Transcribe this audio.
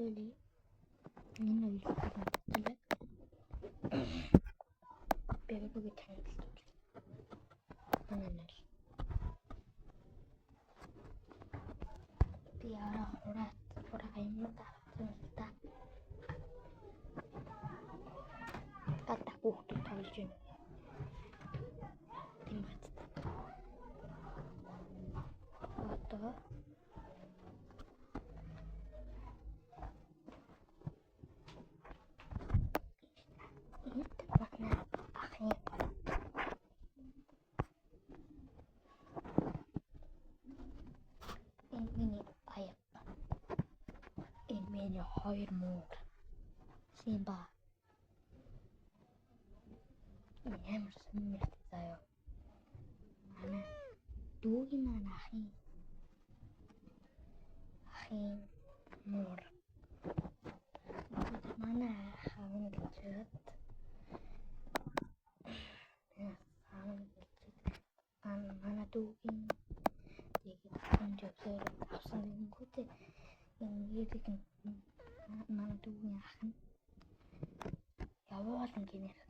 slowly. Baby tangled. Tiara ora aiuta. Tata kuhtu talgin. Timat. Ото. Ini хоёр муур Симба ямар сонирхолтой заяа. Манай дүүгийн ахын муур. Манай хаан гэжээд манай дүүгийн тэгээд зөвсөр авсан гүтэй ингээд манай дүүгийн ах нь явуулан гинээр